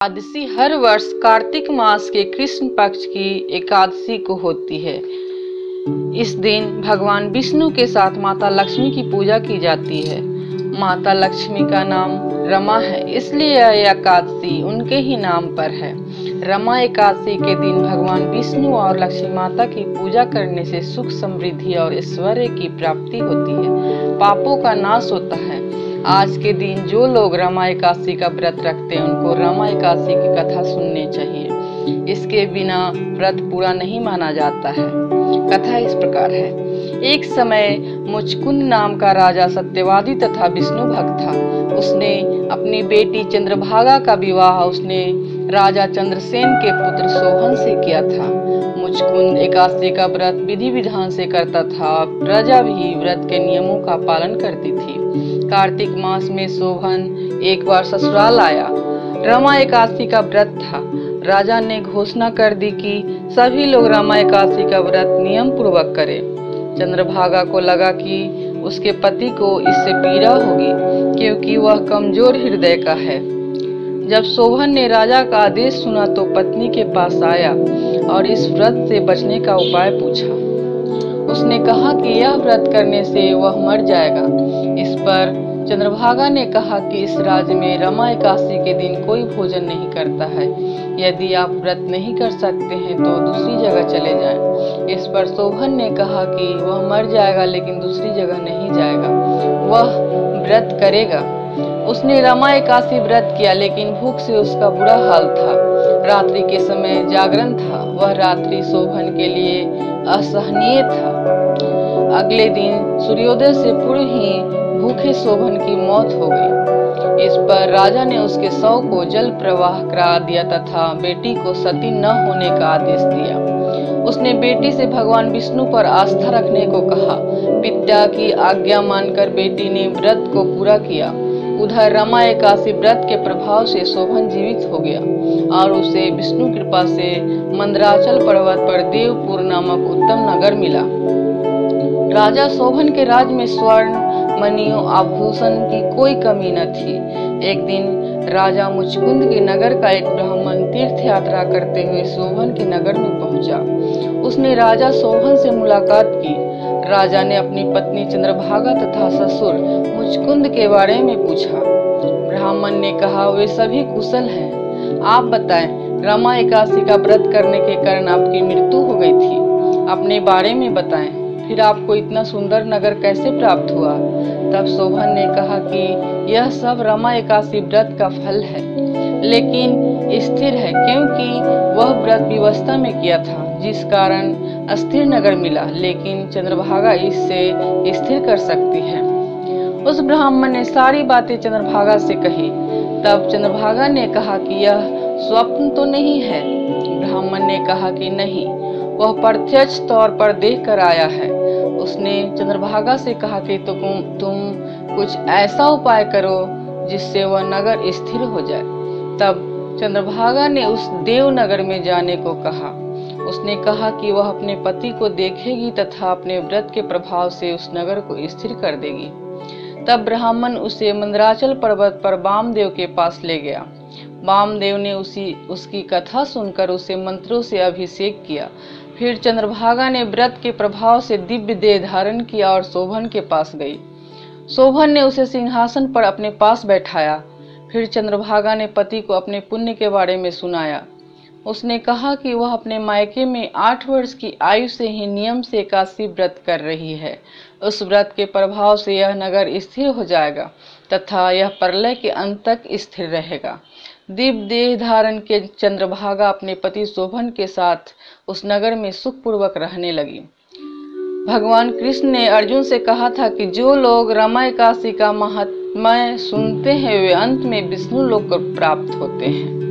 एकादशी हर वर्ष कार्तिक मास के कृष्ण पक्ष की एकादशी को होती है। इस दिन भगवान विष्णु के साथ माता लक्ष्मी की पूजा की जाती है। माता लक्ष्मी का नाम रमा है, इसलिए यह एकादशी उनके ही नाम पर है। रमा एकादशी के दिन भगवान विष्णु और लक्ष्मी माता की पूजा करने से सुख, समृद्धि और ऐश्वर्य की प्राप्ति होती है, पापों का नाश होता है। आज के दिन जो लोग रमा एकादशी का व्रत रखते हैं उनको रमा एकादशी की कथा सुननी चाहिए। इसके बिना व्रत पूरा नहीं माना जाता है। कथा इस प्रकार है। एक समय मुचकुंद नाम का राजा सत्यवादी तथा विष्णु भक्त था। उसने अपनी बेटी चंद्रभागा का विवाह उसने राजा चंद्रसेन के पुत्र सोहन से किया था। मुचकुंद एकादशी का व्रत विधि विधान से करता था। प्रजा भी व्रत के नियमों का पालन करती थी। कार्तिक मास में सोहन एक बार ससुराल आया। रमा एकादशी का व्रत था। राजा ने घोषणा कर दी कि सभी लोग रमा एकादशी का व्रत नियम पूर्वक करें। चंद्रभागा को लगा कि उसके पति को इससे पीड़ा होगी, क्योंकि वह कमजोर हृदय का है। जब सोहन ने राजा का आदेश सुना तो पत्नी के पास आया और इस व्रत से बचने का उपाय पूछा। उसने कहा कि यह व्रत करने से वह मर जाएगा। इस पर चंद्रभागा ने कहा कि इस राज्य में रमा एकादशी के दिन कोई भोजन नहीं करता है। यदि आप व्रत नहीं कर सकते हैं तो दूसरी जगह चले जाएं। इस पर सोहन ने कहा कि वह मर जाएगा लेकिन दूसरी जगह नहीं जाएगा, वह व्रत करेगा। उसने रमा एकादशी व्रत किया, लेकिन भूख से उसका बुरा हाल था। रात्रि के समय जागरण था। वह रात्रि सोहन के लिए असहनीय था। अगले दिन सूर्योदय से पूर्व ही भूखे सोहन की मौत हो गई। इस पर राजा ने उसके शव को जल प्रवाह करा दिया तथा बेटी को सती न होने का आदेश दिया। उसने बेटी से भगवान विष्णु पर आस्था रखने को कहा। पिता की आज्ञा मानकर बेटी ने व्रत को पूरा किया। उधर रमा एकादशी व्रत के प्रभाव से सोहन जीवित हो गया और उसे विष्णु कृपा से मंदराचल पर्वत पर देवपुर नामक उत्तम नगर मिला। राजा सोहन के राज में स्वर्ण, मणियों, आभूषण की कोई कमी न थी। एक दिन राजा मुचकुंद के नगर का एक ब्राह्मण तीर्थ यात्रा करते हुए सोहन के नगर में पहुंचा। उसने राजा सोहन से मुलाकात की। राजा ने अपनी पत्नी चंद्रभागा तथा ससुर मुचकुंद के बारे में पूछा। ब्राह्मण ने कहा, वे सभी कुशल हैं। आप बताएं, रमा एकादशी का व्रत करने के कारण आपकी मृत्यु हो गई थी। अपने बारे में बताएं, फिर आपको इतना सुंदर नगर कैसे प्राप्त हुआ? तब सोहन ने कहा कि यह सब रमा एकादशी व्रत का फल है, लेकिन स्थिर है, क्योंकि वह व्रत विवस्था में किया था, जिस कारण अस्थिर नगर मिला, लेकिन चंद्रभागा इससे स्थिर कर सकती है। उस ब्राह्मण ने सारी बातें चंद्रभागा से कही। तब चंद्रभागा ने कहा कि यह स्वप्न तो नहीं है? ब्राह्मण ने कहा कि नहीं, वह प्रत्यक्ष तौर पर देख कर आया है। उसने चंद्रभागा से कहा कि तुम कुछ ऐसा उपाय करो जिससे वह नगर स्थिर हो जाए। तब चंद्रभागा ने उस देवनगर में जाने को कहा। उसने कहा कि वह अपने पति को देखेगी तथा अपने व्रत के प्रभाव से उस नगर को स्थिर कर देगी। तब ब्राह्मण उसे मंदराचल पर्वत पर वामदेव के पास ले गया। वामदेव ने उसकी कथा सुनकर उसे मंत्रों से अभिषेक किया। फिर चंद्रभागा ने व्रत के प्रभाव से दिव्य देह धारण किया और शोभन के पास गई। शोभन ने उसे सिंहासन पर अपने पास बैठाया। फिर चंद्रभागा ने पति को अपने पुण्य के बारे में सुनाया। उसने कहा कि वह अपने मायके में 8 वर्ष की आयु से ही नियम से एकादशी व्रत कर रही है। उस व्रत के प्रभाव से यह नगर स्थिर हो जाएगा तथा यह प्रलय के अंत तक स्थिर रहेगा। दिव्य देह धारण के चंद्रभागा अपने पति शोभन के साथ उस नगर में सुखपूर्वक रहने लगी। भगवान कृष्ण ने अर्जुन से कहा था कि जो लोग रमा एकादशी का महात्म्य सुनते हैं वे अंत में विष्णु लोक को प्राप्त होते हैं।